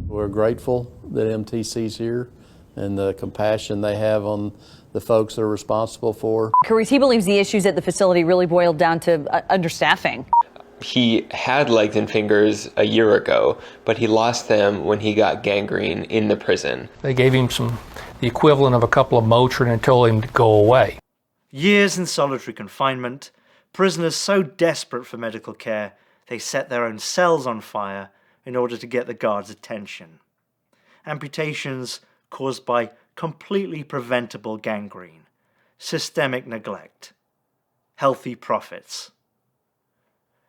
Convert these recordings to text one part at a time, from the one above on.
We're grateful that MTC's here and the compassion they have on the folks they're responsible for. He believes the issues at the facility really boiled down to understaffing. He had legs and fingers a year ago, but he lost them when he got gangrene in the prison. They gave him the equivalent of a couple of Motrin and told him to go away. Years in solitary confinement, prisoners so desperate for medical care, they set their own cells on fire in order to get the guards' attention. Amputations caused by completely preventable gangrene, systemic neglect, healthy profits.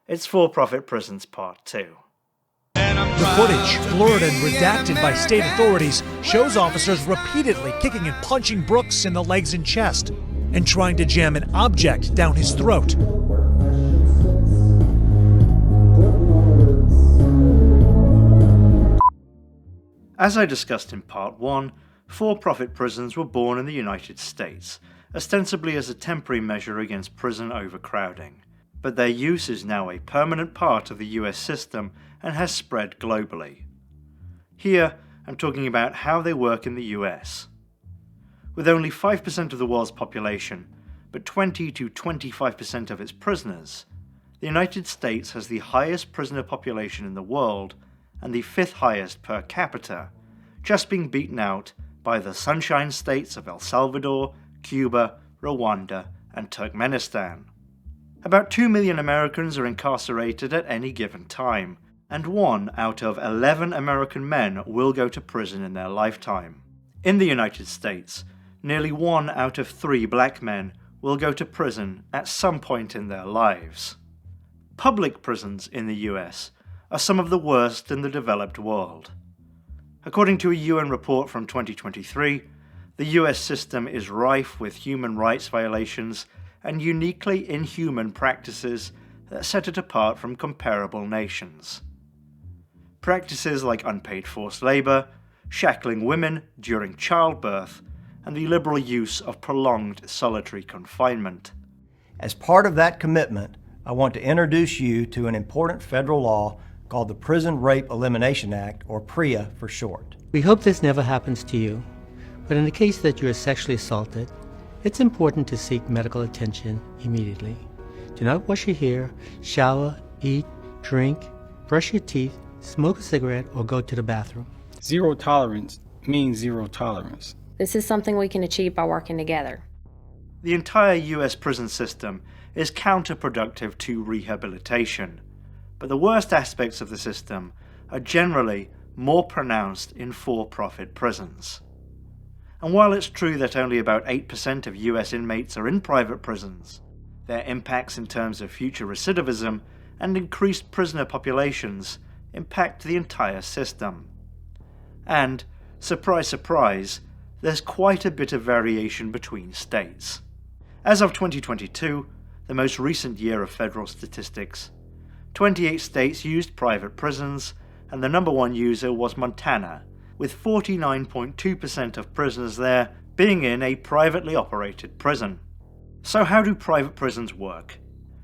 It's For-Profit Prisons Part 2. The footage, blurred and redacted by state authorities, shows officers repeatedly kicking and punching Brooks in the legs and chest and trying to jam an object down his throat. As I discussed in Part 1, for-profit prisons were born in the United States, ostensibly as a temporary measure against prison overcrowding. But their use is now a permanent part of the US system and has spread globally. Here, I'm talking about how they work in the US. With only 5% of the world's population, but 20 to 25% of its prisoners, the United States has the highest prisoner population in the world and the 5th highest per capita, just being beaten out by the Sunshine States of El Salvador, Cuba, Rwanda, and Turkmenistan. About 2 million Americans are incarcerated at any given time, and 1 out of 11 American men will go to prison in their lifetime. In the United States, nearly 1 out of 3 black men will go to prison at some point in their lives. Public prisons in the US are some of the worst in the developed world. According to a UN report from 2023, the US system is rife with human rights violations and uniquely inhuman practices that set it apart from comparable nations. Practices like unpaid forced labour, shackling women during childbirth, and the liberal use of prolonged solitary confinement. As part of that commitment, I want to introduce you to an important federal law called the Prison Rape Elimination Act, or PREA for short. We hope this never happens to you, but in the case that you are sexually assaulted, it's important to seek medical attention immediately. Do not wash your hair, shower, eat, drink, brush your teeth, smoke a cigarette, or go to the bathroom. Zero tolerance means zero tolerance. This is something we can achieve by working together. The entire US prison system is counterproductive to rehabilitation, but the worst aspects of the system are generally more pronounced in for-profit prisons. And while it's true that only about 8% of US inmates are in private prisons, their impacts in terms of future recidivism and increased prisoner populations impact the entire system. And, surprise surprise, there's quite a bit of variation between states. As of 2022, the most recent year of federal statistics, 28 states used private prisons, and the number one user was Montana, with 49.2% of prisoners there being in a privately operated prison. So how do private prisons work?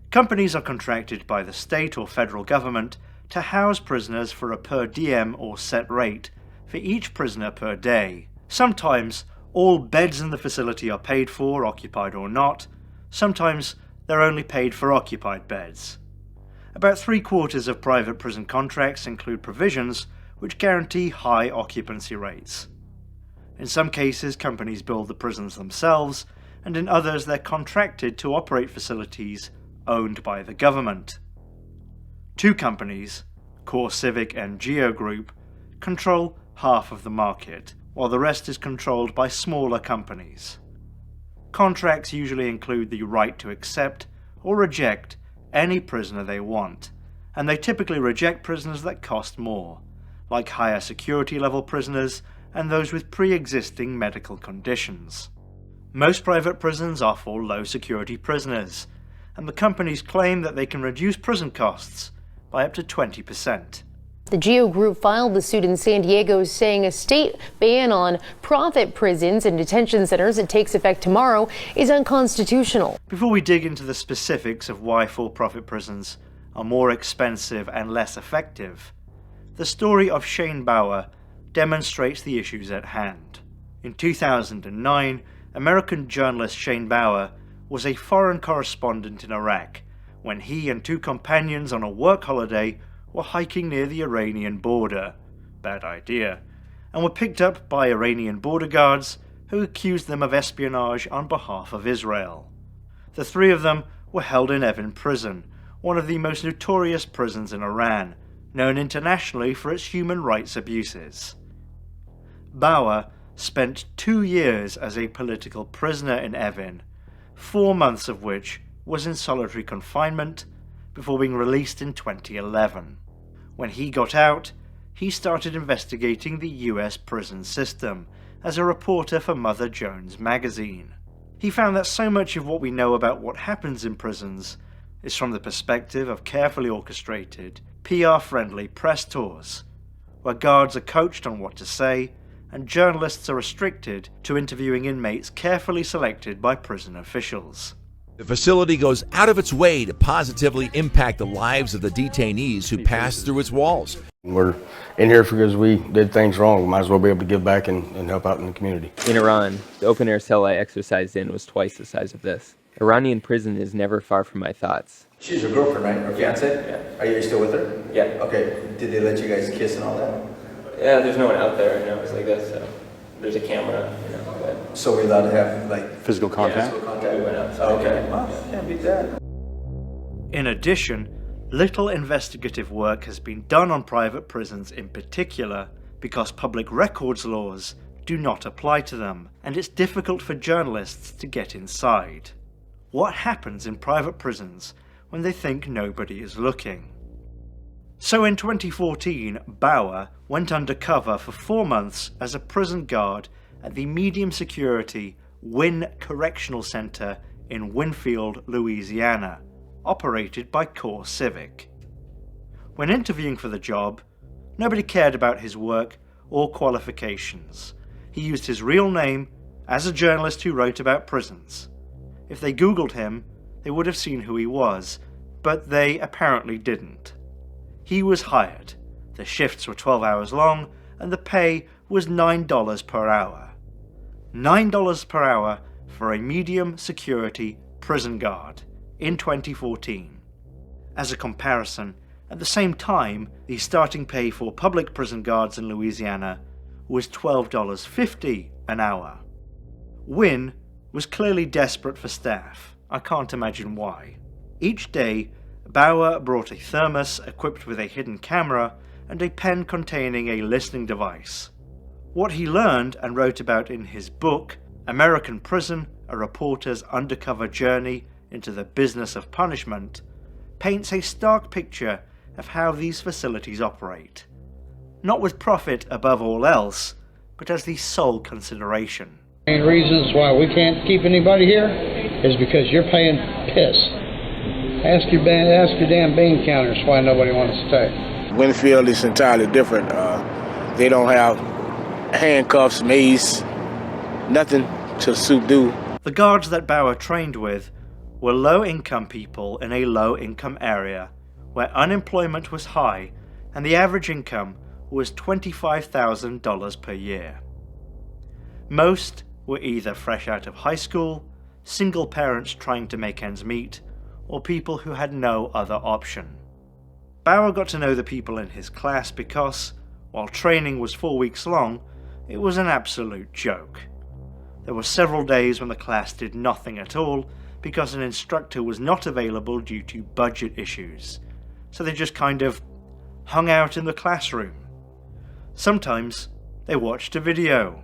Companies are contracted by the state or federal government to house prisoners for a per diem or set rate for each prisoner per day. Sometimes all beds in the facility are paid for, occupied or not. Sometimes they're only paid for occupied beds. About 3/4 of private prison contracts include provisions which guarantee high occupancy rates. In some cases, companies build the prisons themselves, and in others they're contracted to operate facilities owned by the government. 2 companies, CoreCivic and Geo Group, control half of the market, while the rest is controlled by smaller companies. Contracts usually include the right to accept or reject any prisoner they want, and they typically reject prisoners that cost more, like higher security level prisoners and those with pre-existing medical conditions. Most private prisons are for low security prisoners, and the companies claim that they can reduce prison costs by up to 20%. The Geo Group filed the suit in San Diego, saying a state ban on profit prisons and detention centers that takes effect tomorrow is unconstitutional. Before we dig into the specifics of why for-profit prisons are more expensive and less effective, the story of Shane Bauer demonstrates the issues at hand. In 2009, American journalist Shane Bauer was a foreign correspondent in Iraq when he and two companions on a work holiday were hiking near the Iranian border. Bad idea. And were picked up by Iranian border guards who accused them of espionage on behalf of Israel. The three of them were held in Evin prison, one of the most notorious prisons in Iran, known internationally for its human rights abuses. Bauer spent 2 years as a political prisoner in Evin, 4 months of which was in solitary confinement before being released in 2011. When he got out, he started investigating the US prison system as a reporter for Mother Jones magazine. He found that so much of what we know about what happens in prisons is from the perspective of carefully orchestrated, PR-friendly press tours, where guards are coached on what to say and journalists are restricted to interviewing inmates carefully selected by prison officials. The facility goes out of its way to positively impact the lives of the detainees who pass through its walls. We're in here because we did things wrong. We might as well be able to give back and help out in the community. In Iran, the open-air cell I exercised in was twice the size of this. Iranian prison is never far from my thoughts. She's your girlfriend, right? Or fiance? Yeah. Are you still with her? Yeah. Okay. Did they let you guys kiss and all that? Yeah, there's no one out there. I know it's like this, so there's a camera, you know. But so we're allowed to have, like, physical contact? Yeah, physical contact. We went outside. Okay. Well, can't beat that. In addition, little investigative work has been done on private prisons in particular because public records laws do not apply to them, and it's difficult for journalists to get inside. What happens in private prisons when they think nobody is looking? So in 2014, Bauer went undercover for 4 months as a prison guard at the medium security Wynn Correctional Center in Winfield, Louisiana, operated by Core Civic. When interviewing for the job, nobody cared about his work or qualifications. He used his real name as a journalist who wrote about prisons. If they Googled him, they would have seen who he was, but they apparently didn't. He was hired. The shifts were 12 hours long, and the pay was $9 per hour. $9 per hour for a medium security prison guard in 2014. As a comparison, at the same time, the starting pay for public prison guards in Louisiana was $12.50 an hour. Wynn was clearly desperate for staff. I can't imagine why. Each day, Bauer brought a thermos equipped with a hidden camera and a pen containing a listening device. What he learned and wrote about in his book, American Prison, A Reporter's Undercover Journey into the Business of Punishment, paints a stark picture of how these facilities operate. Not with profit above all else, but as the sole consideration. Main reasons why we can't keep anybody here is because you're paying piss. Ask your damn bean counters why nobody wants to stay. Winfield is entirely different. They don't have handcuffs, mace, nothing to suit do. The guards that Bauer trained with were low-income people in a low-income area where unemployment was high and the average income was $25,000 per year. Most were either fresh out of high school, single parents trying to make ends meet, or people who had no other option. Bauer got to know the people in his class because, while training was 4 weeks long, it was an absolute joke. There were several days when the class did nothing at all because an instructor was not available due to budget issues, so they just kind of hung out in the classroom. Sometimes they watched a video.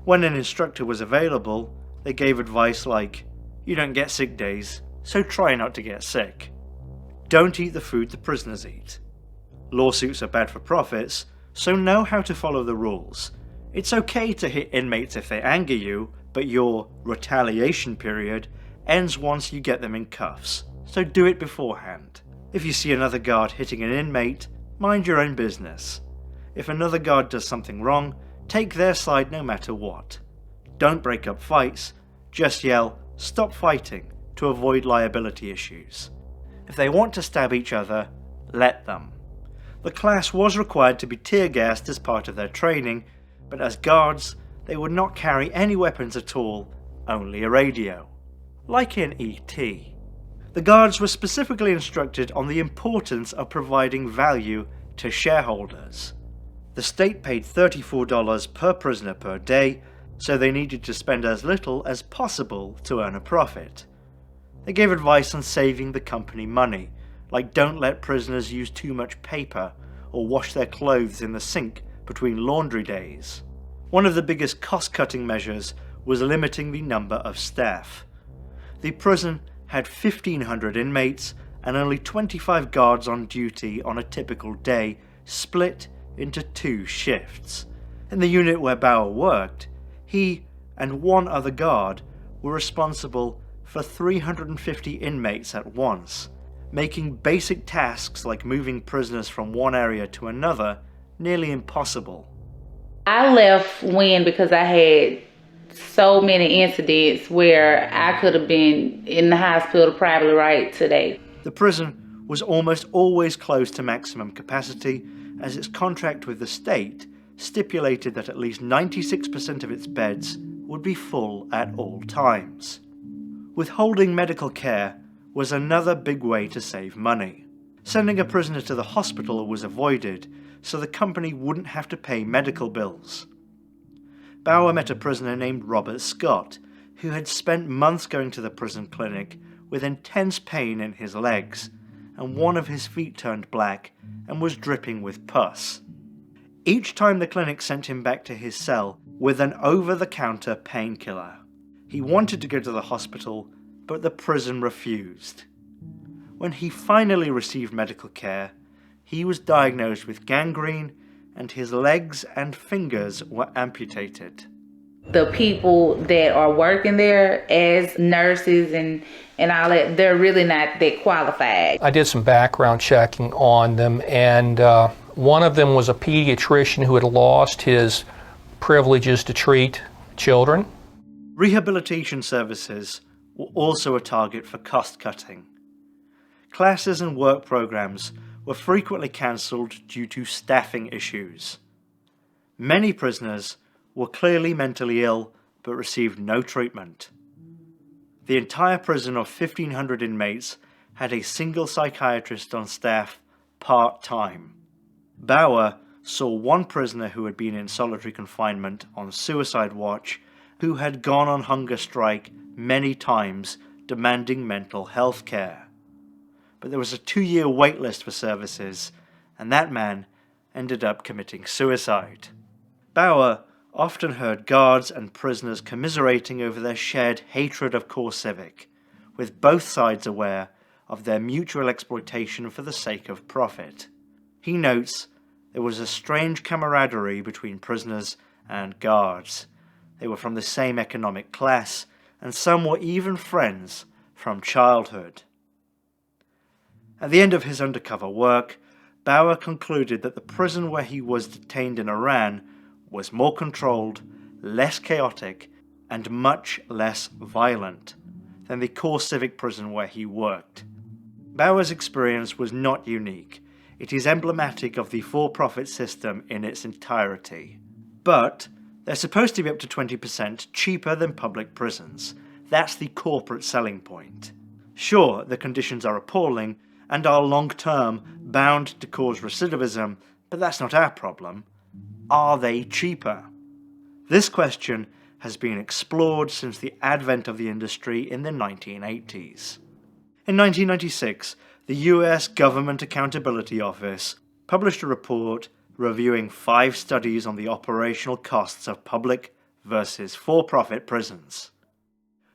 When an instructor was available, they gave advice like, "You don't get sick days, so try not to get sick. Don't eat the food the prisoners eat. Lawsuits are bad for profits, so know how to follow the rules. It's okay to hit inmates if they anger you, but your retaliation period ends once you get them in cuffs, so do it beforehand. If you see another guard hitting an inmate, mind your own business. If another guard does something wrong, take their side no matter what. Don't break up fights, just yell, 'Stop fighting,' to avoid liability issues. If they want to stab each other, let them. The class was required to be tear gassed as part of their training, but as guards, they would not carry any weapons at all, only a radio. Like in E.T. The guards were specifically instructed on the importance of providing value to shareholders. The state paid $34 per prisoner per day, so they needed to spend as little as possible to earn a profit. They gave advice on saving the company money, like don't let prisoners use too much paper or wash their clothes in the sink between laundry days. One of the biggest cost-cutting measures was limiting the number of staff. The prison had 1,500 inmates and only 25 guards on duty on a typical day, split into 2 shifts. In the unit where Bauer worked, he and one other guard were responsible for 350 inmates at once, making basic tasks like moving prisoners from one area to another nearly impossible. I left because I had so many incidents where I could have been in the hospital probably right today. The prison was almost always close to maximum capacity, as its contract with the state stipulated that at least 96% of its beds would be full at all times. Withholding medical care was another big way to save money. Sending a prisoner to the hospital was avoided, so the company wouldn't have to pay medical bills. Bauer met a prisoner named Robert Scott, who had spent months going to the prison clinic with intense pain in his legs, and one of his feet turned black and was dripping with pus. Each time the clinic sent him back to his cell with an over-the-counter painkiller. He wanted to go to the hospital, but the prison refused. When he finally received medical care, he was diagnosed with gangrene and his legs and fingers were amputated. The people that are working there as nurses and all that, they're really not that qualified. I did some background checking on them, and one of them was a pediatrician who had lost his privileges to treat children. Rehabilitation services were also a target for cost cutting. Classes and work programs were frequently cancelled due to staffing issues. Many prisoners were clearly mentally ill but received no treatment. The entire prison of 1,500 inmates had a single psychiatrist on staff part-time. Bauer saw one prisoner who had been in solitary confinement on suicide watch, who had gone on hunger strike many times demanding mental health care. But there was a 2-year wait list for services, and that man ended up committing suicide. Bauer often heard guards and prisoners commiserating over their shared hatred of CoreCivic, with both sides aware of their mutual exploitation for the sake of profit. He notes there was a strange camaraderie between prisoners and guards. They were from the same economic class, and some were even friends from childhood. At the end of his undercover work, Bauer concluded that the prison where he was detained in Iran was more controlled, less chaotic, and much less violent than the CoreCivic prison where he worked. Bauer's experience was not unique. It is emblematic of the for-profit system in its entirety. But they're supposed to be up to 20% cheaper than public prisons. That's the corporate selling point. Sure, the conditions are appalling and are long-term bound to cause recidivism, but that's not our problem. Are they cheaper? This question has been explored since the advent of the industry in the 1980s. In 1996, the US Government Accountability Office published a report reviewing 5 studies on the operational costs of public versus for-profit prisons.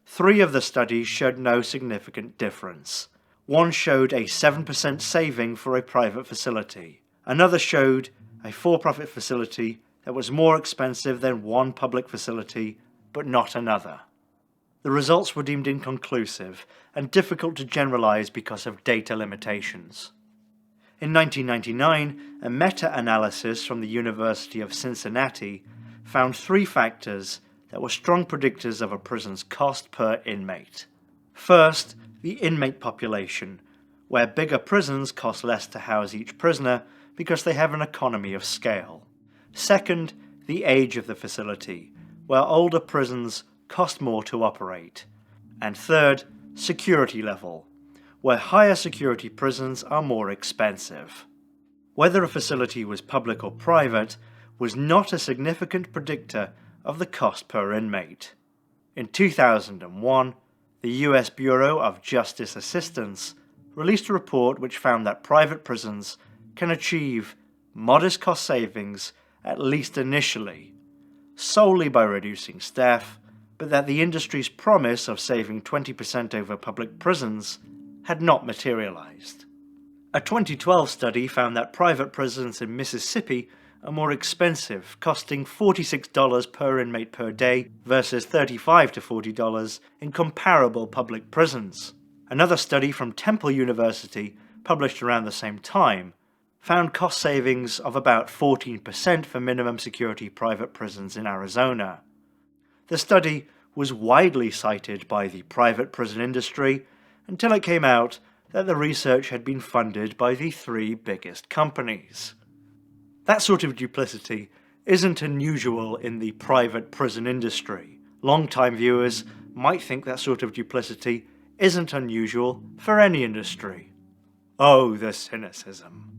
3 of the studies showed no significant difference. One showed a 7% saving for a private facility. Another showed a for-profit facility that was more expensive than one public facility, but not another. The results were deemed inconclusive and difficult to generalize because of data limitations. In 1999, a meta-analysis from the University of Cincinnati found 3 factors that were strong predictors of a prison's cost per inmate. First, the inmate population, where bigger prisons cost less to house each prisoner, because they have an economy of scale. Second, the age of the facility, where older prisons cost more to operate. And third, security level, where higher security prisons are more expensive. Whether a facility was public or private was not a significant predictor of the cost per inmate. In 2001, the US Bureau of Justice Assistance released a report which found that private prisons can achieve modest cost savings, at least initially, solely by reducing staff, but that the industry's promise of saving 20% over public prisons had not materialized. A 2012 study found that private prisons in Mississippi are more expensive, costing $46 per inmate per day versus $35 to $40 in comparable public prisons. Another study from Temple University, published around the same time, found cost savings of about 14% for minimum security private prisons in Arizona. The study was widely cited by the private prison industry until it came out that the research had been funded by the three biggest companies. That sort of duplicity isn't unusual in the private prison industry. Long-time viewers might think that sort of duplicity isn't unusual for any industry. Oh, the cynicism.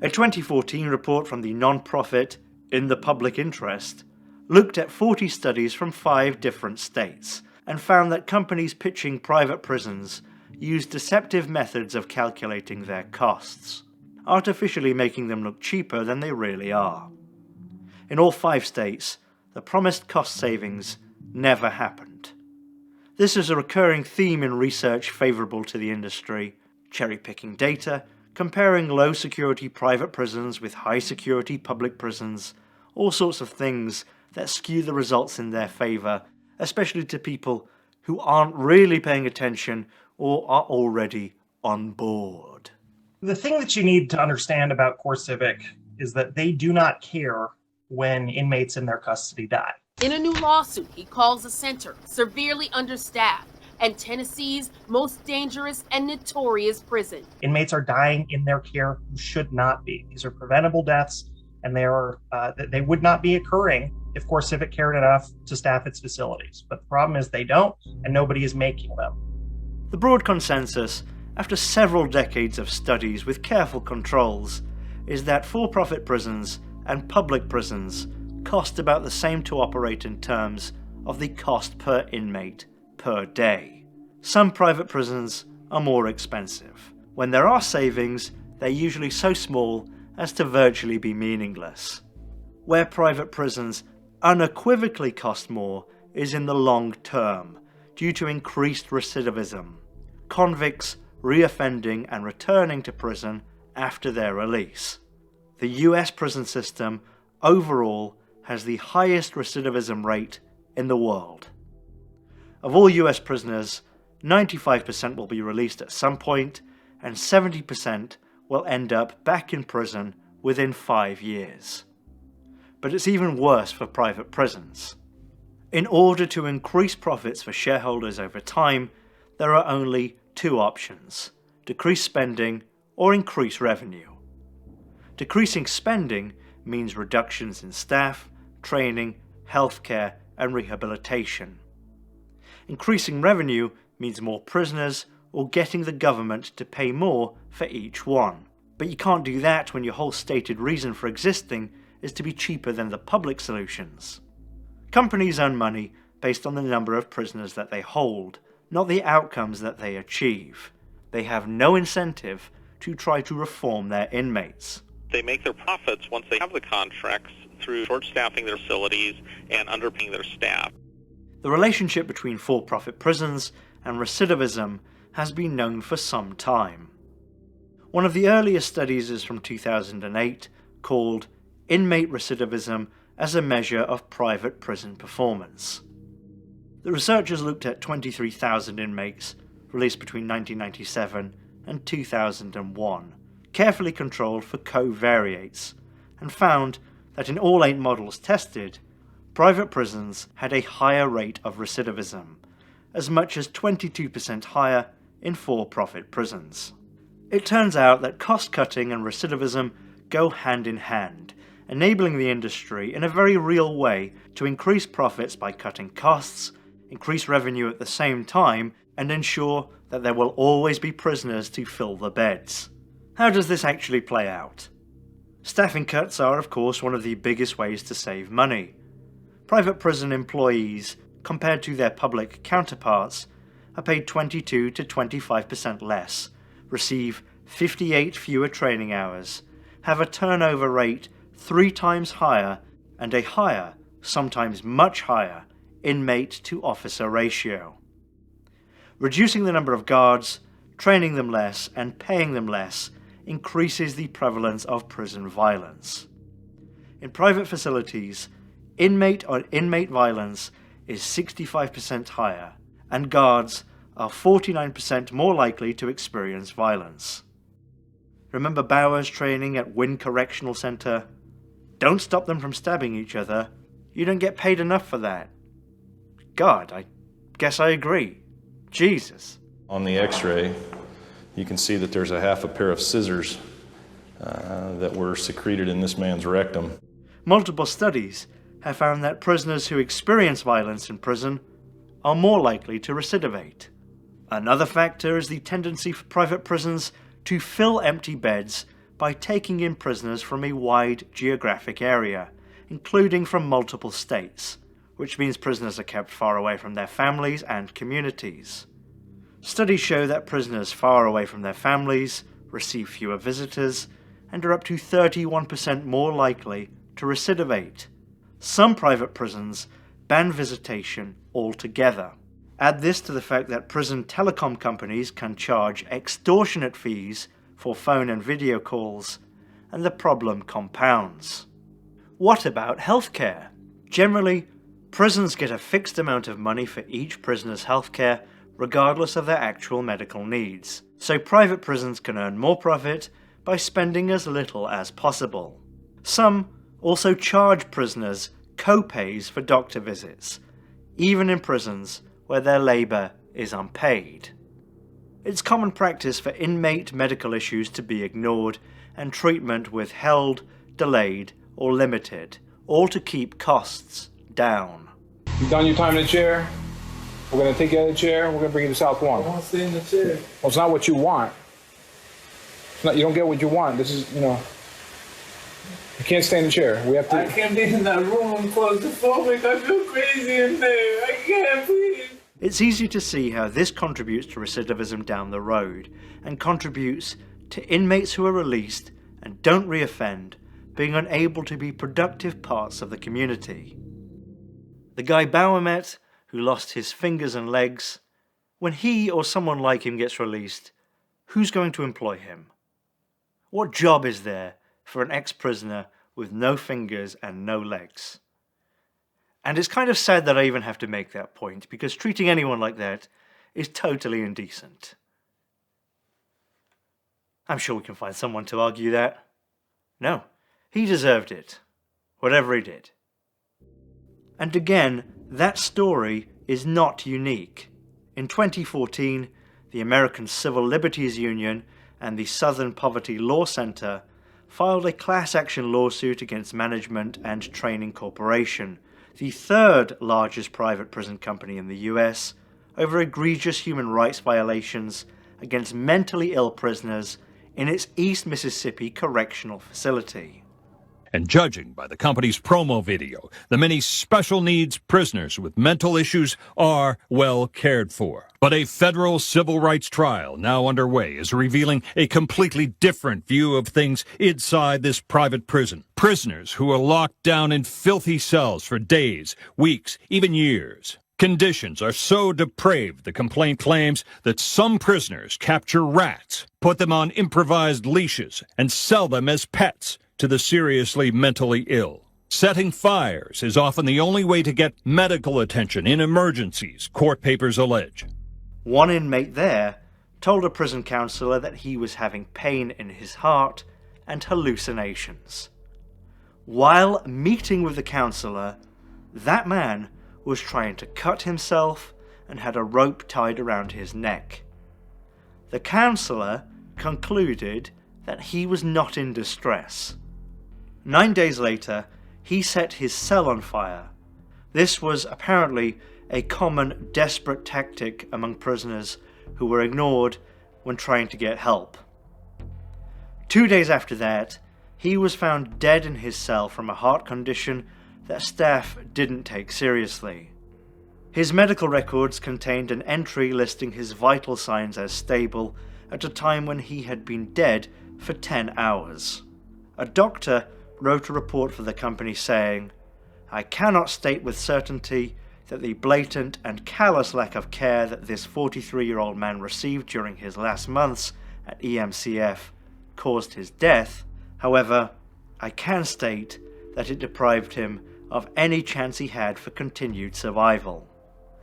A 2014 report from the non-profit In the Public Interest looked at 40 studies from 5 different states and found that companies pitching private prisons use deceptive methods of calculating their costs, artificially making them look cheaper than they really are. In all 5 states, the promised cost savings never happened. This is a recurring theme in research favourable to the industry, cherry-picking data, comparing low-security private prisons with high-security public prisons, all sorts of things that skew the results in their favour, especially to people who aren't really paying attention or are already on board. The thing that you need to understand about CoreCivic is that they do not care when inmates in their custody die. In a new lawsuit, he calls the center severely understaffed and Tennessee's most dangerous and notorious prison. Inmates are dying in their care who should not be. These are preventable deaths, and they would not be occurring if CoreCivic cared enough to staff its facilities. But the problem is they don't, and nobody is making them. The broad consensus, after several decades of studies with careful controls, is that for-profit prisons and public prisons cost about the same to operate in terms of the cost per inmate per day. Some private prisons are more expensive. When there are savings, they're usually so small as to virtually be meaningless. Where private prisons unequivocally cost more is in the long term, due to increased recidivism, convicts reoffending and returning to prison after their release. The US prison system overall has the highest recidivism rate in the world. Of all US prisoners, 95% will be released at some point, and 70% will end up back in prison within 5 years. But it's even worse for private prisons. In order to increase profits for shareholders over time, there are only 2 options: decrease spending or increase revenue. Decreasing spending means reductions in staff, training, healthcare, and rehabilitation. Increasing revenue means more prisoners or getting the government to pay more for each one. But you can't do that when your whole stated reason for existing is to be cheaper than the public solutions. Companies earn money based on the number of prisoners that they hold, not the outcomes that they achieve. They have no incentive to try to reform their inmates. They make their profits once they have the contracts through short-staffing their facilities and underpaying their staff. The relationship between for-profit prisons and recidivism has been known for some time. One of the earliest studies is from 2008, called Inmate Recidivism as a Measure of Private Prison Performance. The researchers looked at 23,000 inmates released between 1997 and 2001, carefully controlled for covariates, and found that in all 8 models tested, private prisons had a higher rate of recidivism, as much as 22% higher in for-profit prisons. It turns out that cost-cutting and recidivism go hand in hand, enabling the industry in a very real way to increase profits by cutting costs, increase revenue at the same time, and ensure that there will always be prisoners to fill the beds. How does this actually play out? Staffing cuts are, of course, one of the biggest ways to save money. Private prison employees, compared to their public counterparts, are paid 22 to 25% less, receive 58 fewer training hours, have a turnover rate 3 times higher, and a higher, sometimes much higher, inmate-to-officer ratio. Reducing the number of guards, training them less, and paying them less increases the prevalence of prison violence. In private facilities, inmate-on-inmate violence is 65% higher, and guards are 49% more likely to experience violence. Remember Bauer's training at Wynn Correctional Center? Don't stop them from stabbing each other. You don't get paid enough for that. God, I guess I agree. Jesus. On the x-ray, you can see that there's a half a pair of scissors that were secreted in this man's rectum. Multiple studies have found that prisoners who experience violence in prison are more likely to recidivate. Another factor is the tendency for private prisons to fill empty beds by taking in prisoners from a wide geographic area, including from multiple states, which means prisoners are kept far away from their families and communities. Studies show that prisoners far away from their families receive fewer visitors and are up to 31% more likely to recidivate. Some private prisons ban visitation altogether. Add this to the fact that prison telecom companies can charge extortionate fees for phone and video calls, and the problem compounds. What about healthcare? Generally, prisons get a fixed amount of money for each prisoner's healthcare, regardless of their actual medical needs, so private prisons can earn more profit by spending as little as possible. Some also charge prisoners co-pays for doctor visits, even in prisons where their labour is unpaid. It's common practice for inmate medical issues to be ignored and treatment withheld, delayed, or limited, all to keep costs down. You done your time in the chair? We're going to take you out of the chair. We're going to bring you to South One. I want to stay in the chair. Well, it's not what you want. It's not, you don't get what you want. This is, you can't stay in the chair. We have to. I can't be in that room. I'm claustrophobic. I feel crazy in there. I can't breathe. It's easy to see how this contributes to recidivism down the road, and contributes to inmates who are released and don't reoffend being unable to be productive parts of the community. The guy Bauer met, who lost his fingers and legs, when he or someone like him gets released, who's going to employ him? What job is there for an ex-prisoner with no fingers and no legs? And it's kind of sad that I even have to make that point, because treating anyone like that is totally indecent. I'm sure we can find someone to argue that. No, he deserved it, whatever he did. And again, that story is not unique. In 2014, the American Civil Liberties Union and the Southern Poverty Law Center filed a class action lawsuit against Management and Training Corporation, the third largest private prison company in the US, over egregious human rights violations against mentally ill prisoners in its East Mississippi Correctional Facility. And judging by the company's promo video, the many special needs prisoners with mental issues are well cared for. But a federal civil rights trial now underway is revealing a completely different view of things inside this private prison. Prisoners who are locked down in filthy cells for days, weeks, even years. Conditions are so depraved, the complaint claims, that some prisoners capture rats, put them on improvised leashes, and sell them as pets to the seriously mentally ill. Setting fires is often the only way to get medical attention in emergencies, court papers allege. One inmate there told a prison counselor that he was having pain in his heart and hallucinations. While meeting with the counselor, that man was trying to cut himself and had a rope tied around his neck. The counselor concluded that he was not in distress. 9 days later, he set his cell on fire. This was apparently a common desperate tactic among prisoners who were ignored when trying to get help. 2 days after that, he was found dead in his cell from a heart condition that staff didn't take seriously. His medical records contained an entry listing his vital signs as stable at a time when he had been dead for 10 hours. A doctor wrote a report for the company saying, "I cannot state with certainty that the blatant and callous lack of care that this 43-year-old man received during his last months at EMCF caused his death. However, I can state that it deprived him of any chance he had for continued survival."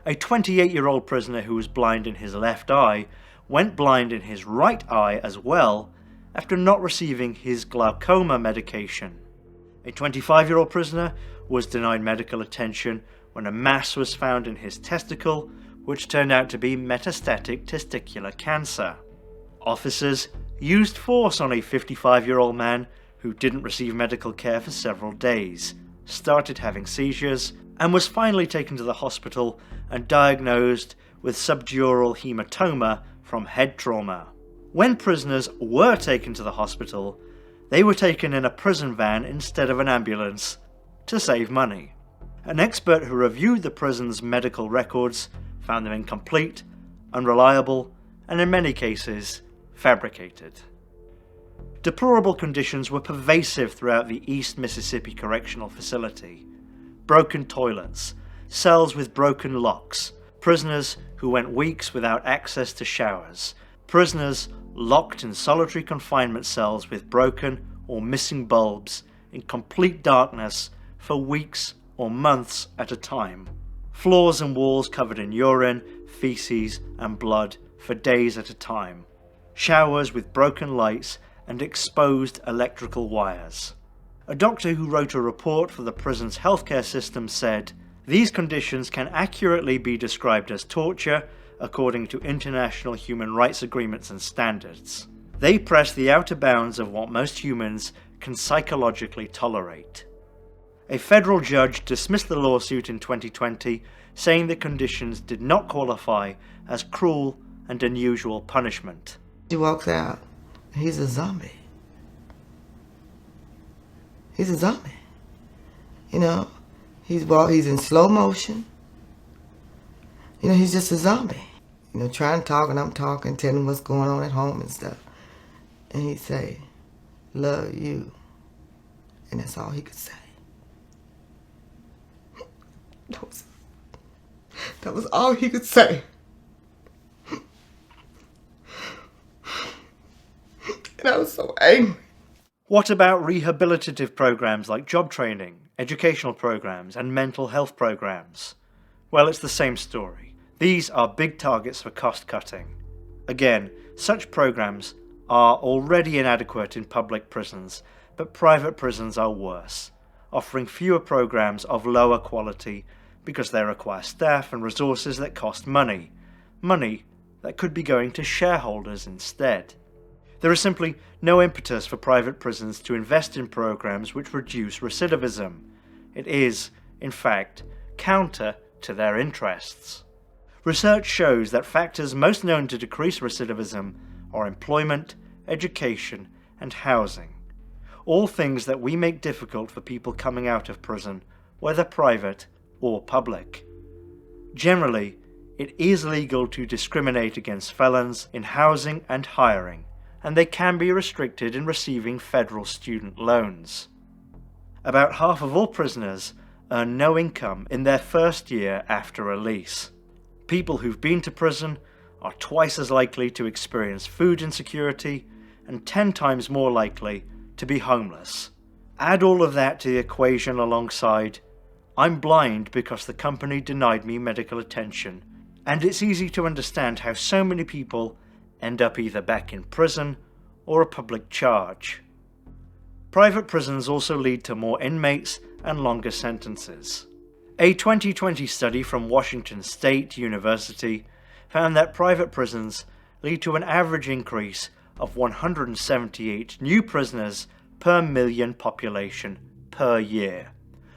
A 28-year-old prisoner who was blind in his left eye went blind in his right eye as well after not receiving his glaucoma medication. A 25-year-old prisoner was denied medical attention when a mass was found in his testicle, which turned out to be metastatic testicular cancer. Officers used force on a 55-year-old man who didn't receive medical care for several days, started having seizures, and was finally taken to the hospital and diagnosed with subdural hematoma from head trauma. When prisoners were taken to the hospital, they were taken in a prison van instead of an ambulance to save money. An expert who reviewed the prison's medical records found them incomplete, unreliable, and in many cases, fabricated. Deplorable conditions were pervasive throughout the East Mississippi Correctional Facility. Broken toilets, cells with broken locks, prisoners who went weeks without access to showers, prisoners locked in solitary confinement cells with broken or missing bulbs in complete darkness for weeks or months at a time, floors and walls covered in urine, feces, and blood for days at a time, showers with broken lights and exposed electrical wires. A doctor who wrote a report for the prison's healthcare system said, "These conditions can accurately be described as torture according to international human rights agreements and standards. They press the outer bounds of what most humans can psychologically tolerate." A federal judge dismissed the lawsuit in 2020, saying the conditions did not qualify as cruel and unusual punishment. He walks out, he's a zombie. He's a zombie. You know, he's in slow motion. You know, he's just a zombie. You know, trying to talk and I'm talking, telling him what's going on at home and stuff. And he'd say, "Love you." And that's all he could say. That was all he could say. And I was so angry. What about rehabilitative programs like job training, educational programs, and mental health programs? Well, it's the same story. These are big targets for cost cutting. Again, such programs are already inadequate in public prisons, but private prisons are worse, offering fewer programs of lower quality because they require staff and resources that cost money that could be going to shareholders instead. There is simply no impetus for private prisons to invest in programs which reduce recidivism. It is, in fact, counter to their interests. Research shows that factors most known to decrease recidivism are employment, education, and housing. All things that we make difficult for people coming out of prison, whether private or public. Generally, it is legal to discriminate against felons in housing and hiring, and they can be restricted in receiving federal student loans. About half of all prisoners earn no income in their first year after release. People who've been to prison are twice as likely to experience food insecurity and 10 times more likely to be homeless. Add all of that to the equation alongside, "I'm blind because the company denied me medical attention," and it's easy to understand how so many people end up either back in prison or a public charge. Private prisons also lead to more inmates and longer sentences. A 2020 study from Washington State University found that private prisons lead to an average increase of 178 new prisoners per million population per year,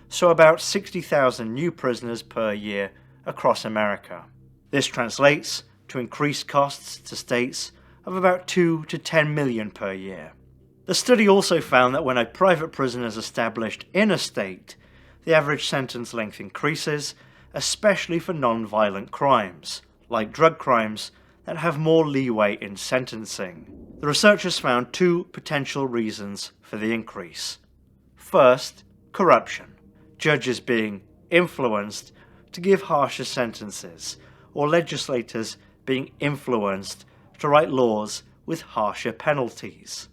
so about 60,000 new prisoners per year across America. This translates to increased costs to states of about 2 to 10 million per year. The study also found that when a private prison is established in a state, the average sentence length increases, especially for non-violent crimes, like drug crimes, that have more leeway in sentencing. The researchers found two potential reasons for the increase. First, corruption. Judges being influenced to give harsher sentences, or legislators being influenced to write laws with harsher penalties.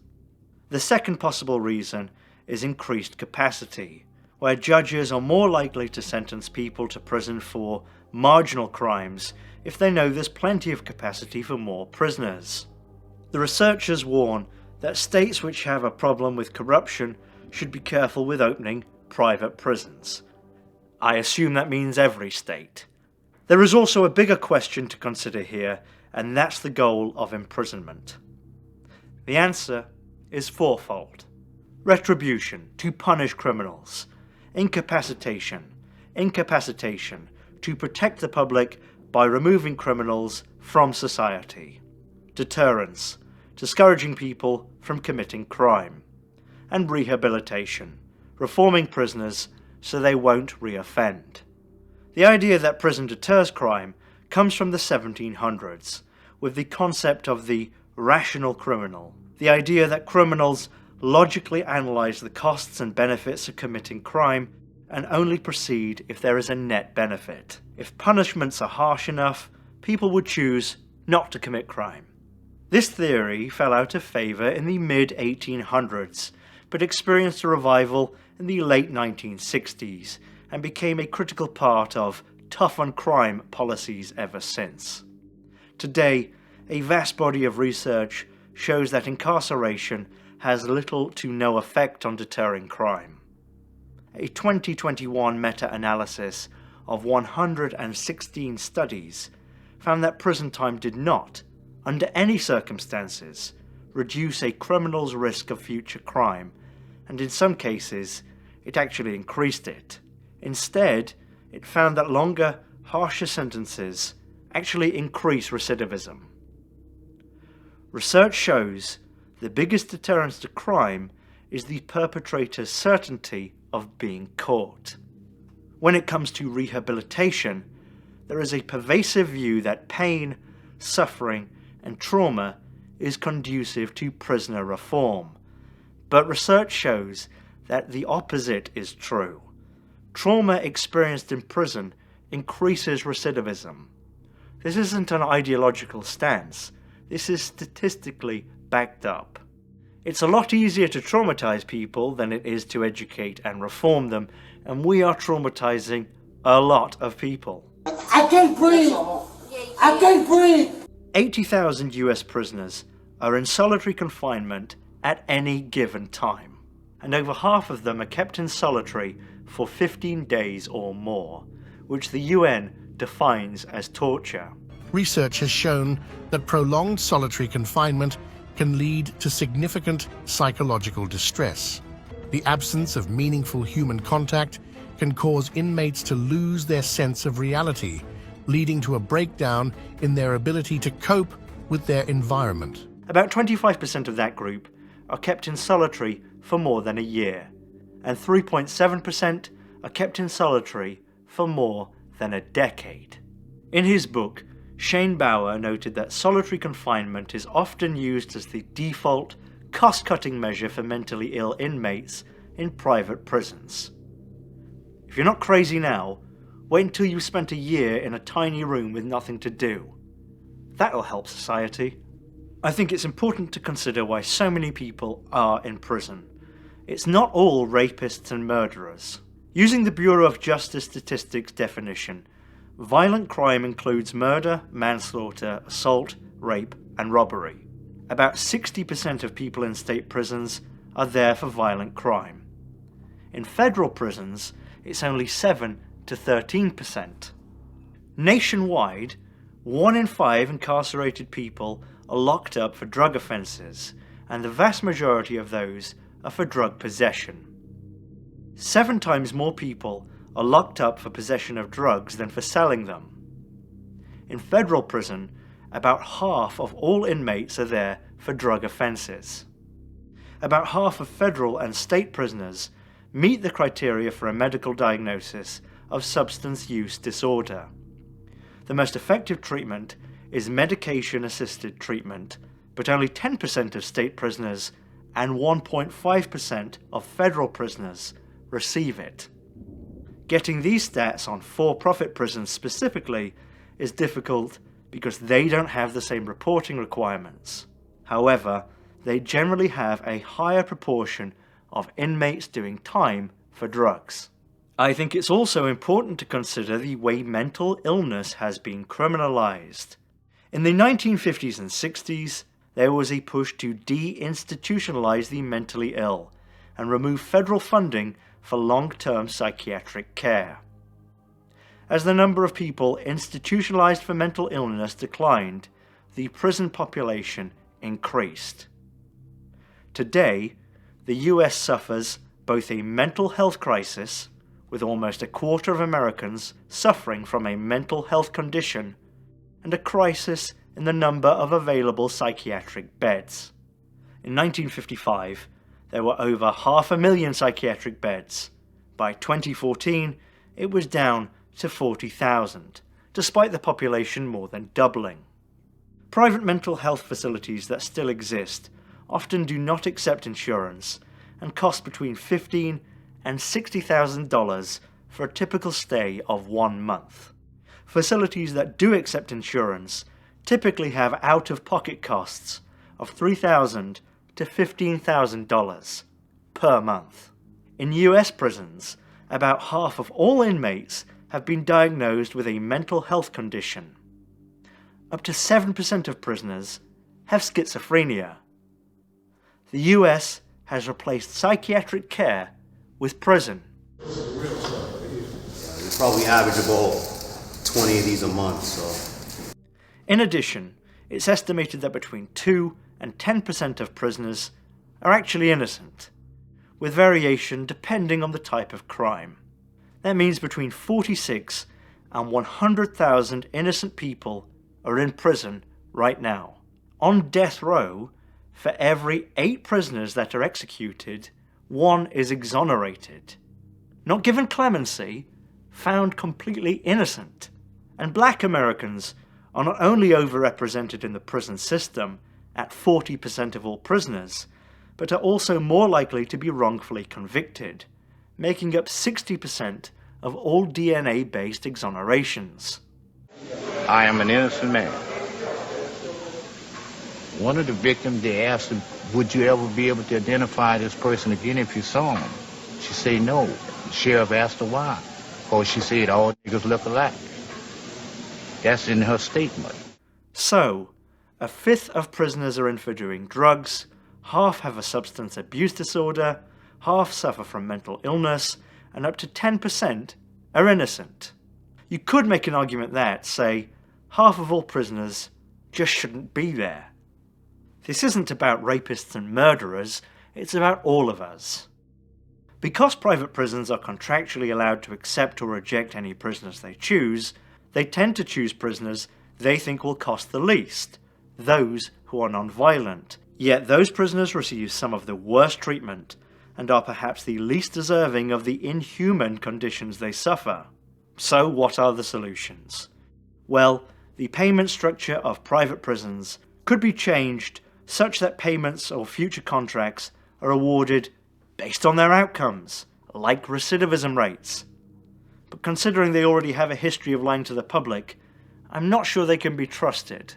The second possible reason is increased capacity, where judges are more likely to sentence people to prison for marginal crimes if they know there's plenty of capacity for more prisoners. The researchers warn that states which have a problem with corruption should be careful with opening private prisons. I assume that means every state. There is also a bigger question to consider here, and that's the goal of imprisonment. The answer is fourfold. Retribution, to punish criminals. Incapacitation to protect the public by removing criminals from society. Deterrence, discouraging people from committing crime. And rehabilitation, reforming prisoners so they won't reoffend. The idea that prison deters crime comes from the 1700s, with the concept of the rational criminal, the idea that criminals logically analyze the costs and benefits of committing crime and only proceed if there is a net benefit. If punishments are harsh enough, people would choose not to commit crime. This theory fell out of favor in the mid-1800s, but experienced a revival in the late 1960s and became a critical part of tough-on-crime policies ever since. Today, a vast body of research shows that incarceration has little to no effect on deterring crime. A 2021 meta-analysis of 116 studies found that prison time did not, under any circumstances, reduce a criminal's risk of future crime, and in some cases, it actually increased it. Instead, it found that longer, harsher sentences actually increase recidivism. Research shows the biggest deterrence to crime is the perpetrator's certainty of being caught. When it comes to rehabilitation, there is a pervasive view that pain, suffering, and trauma is conducive to prisoner reform. But research shows that the opposite is true. Trauma experienced in prison increases recidivism. This isn't an ideological stance. This is statistically backed up. It's a lot easier to traumatize people than it is to educate and reform them, and we are traumatizing a lot of people. I can't breathe! I can't breathe! 80,000 US prisoners are in solitary confinement at any given time, and over half of them are kept in solitary for 15 days or more, which the UN defines as torture. Research has shown that prolonged solitary confinement can lead to significant psychological distress. The absence of meaningful human contact can cause inmates to lose their sense of reality, leading to a breakdown in their ability to cope with their environment. About 25% of that group are kept in solitary for more than a year, and 3.7% are kept in solitary for more than a decade. In his book, Shane Bauer noted that solitary confinement is often used as the default, cost-cutting measure for mentally ill inmates in private prisons. If you're not crazy now, wait until you've spent a year in a tiny room with nothing to do. That'll help society. I think it's important to consider why so many people are in prison. It's not all rapists and murderers. Using the Bureau of Justice Statistics definition, violent crime includes murder, manslaughter, assault, rape, and robbery. About 60% of people in state prisons are there for violent crime. In federal prisons, it's only 7 to 13%. Nationwide, 1 in 5 incarcerated people are locked up for drug offences, and the vast majority of those are for drug possession. 7 times more people are locked up for possession of drugs than for selling them. In federal prison, about half of all inmates are there for drug offences. About half of federal and state prisoners meet the criteria for a medical diagnosis of substance use disorder. The most effective treatment is medication-assisted treatment, but only 10% of state prisoners and 1.5% of federal prisoners receive it. Getting these stats on for-profit prisons specifically is difficult because they don't have the same reporting requirements. However, they generally have a higher proportion of inmates doing time for drugs. I think it's also important to consider the way mental illness has been criminalized. In the 1950s and 60s, there was a push to de-institutionalize the mentally ill and remove federal funding for long-term psychiatric care. As the number of people institutionalized for mental illness declined, the prison population increased. Today, the US suffers both a mental health crisis, with almost a quarter of Americans suffering from a mental health condition, and a crisis in the number of available psychiatric beds. In 1955, there were over 500,000 psychiatric beds. By 2014, it was down to 40,000, despite the population more than doubling. Private mental health facilities that still exist often do not accept insurance and cost between $15,000 and $60,000 for a typical stay of 1 month. Facilities that do accept insurance typically have out-of-pocket costs of $3,000 to $15,000 per month. In US prisons, about half of all inmates have been diagnosed with a mental health condition. Up to 7% of prisoners have schizophrenia. The US has replaced psychiatric care with prison. We probably average about 20 of these a month. So. In addition, it's estimated that between 2 and 10% of prisoners are actually innocent, with variation depending on the type of crime. That means between 46 and 100,000 innocent people are in prison right now. On death row, for every 8 prisoners that are executed, 1 is exonerated. Not given clemency, found completely innocent. And black Americans are not only overrepresented in the prison system at 40% of all prisoners, but are also more likely to be wrongfully convicted, making up 60% of all DNA-based exonerations. I am an innocent man. One of the victims, they asked him, would you ever be able to identify this person again if you saw him? She said no. The sheriff asked her why. Or she said all niggas look alike. That's in her statement. So, 1/5 of prisoners are in for doing drugs, half have a substance abuse disorder, half suffer from mental illness, and up to 10% are innocent. You could make an argument that, say, half of all prisoners just shouldn't be there. This isn't about rapists and murderers, it's about all of us. Because private prisons are contractually allowed to accept or reject any prisoners they choose, they tend to choose prisoners they think will cost the least, those who are non-violent. Yet those prisoners receive some of the worst treatment and are perhaps the least deserving of the inhuman conditions they suffer. So what are the solutions? Well, the payment structure of private prisons could be changed such that payments or future contracts are awarded based on their outcomes, like recidivism rates. But considering they already have a history of lying to the public, I'm not sure they can be trusted.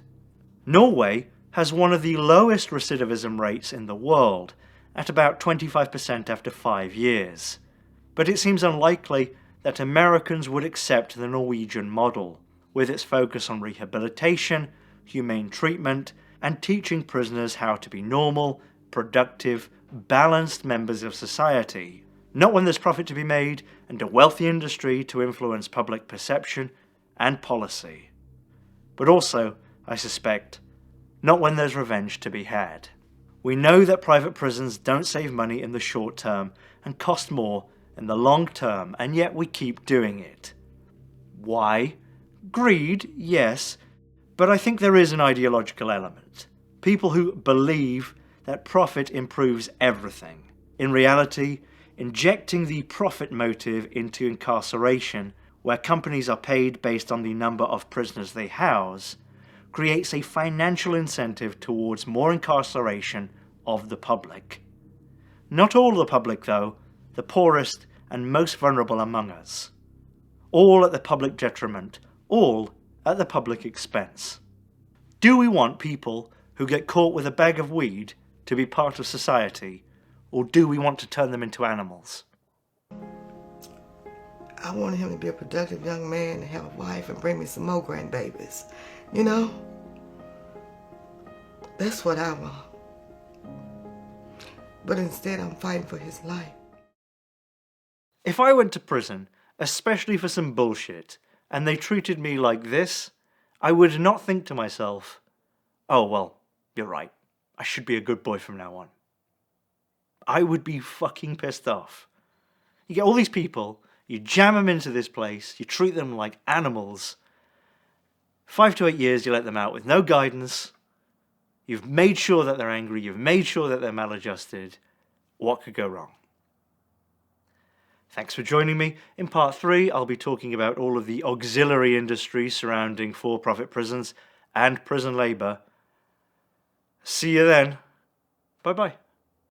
Norway has one of the lowest recidivism rates in the world, at about 25% after 5 years. But it seems unlikely that Americans would accept the Norwegian model, with its focus on rehabilitation, humane treatment, and teaching prisoners how to be normal, productive, balanced members of society. Not when there's profit to be made and a wealthy industry to influence public perception and policy. But also, I suspect, not when there's revenge to be had. We know that private prisons don't save money in the short term and cost more in the long term, and yet we keep doing it. Why? Greed, yes, but I think there is an ideological element. People who believe that profit improves everything. In reality, injecting the profit motive into incarceration, where companies are paid based on the number of prisoners they house, creates a financial incentive towards more incarceration of the public. Not all the public though, the poorest and most vulnerable among us. All at the public detriment, all at the public expense. Do we want people who get caught with a bag of weed to be part of society, or do we want to turn them into animals? I wanted him to be a productive young man and have a wife and bring me some more grandbabies. You know? That's what I want. But instead I'm fighting for his life. If I went to prison, especially for some bullshit, and they treated me like this, I would not think to myself, oh well, you're right, I should be a good boy from now on. I would be fucking pissed off. You get all these people, you jam them into this place, you treat them like animals. 5 to 8 years you let them out with no guidance. You've made sure that they're angry, you've made sure that they're maladjusted. What could go wrong? Thanks for joining me. In part 3, I'll be talking about all of the auxiliary industries surrounding for-profit prisons and prison labour. See you then. Bye-bye.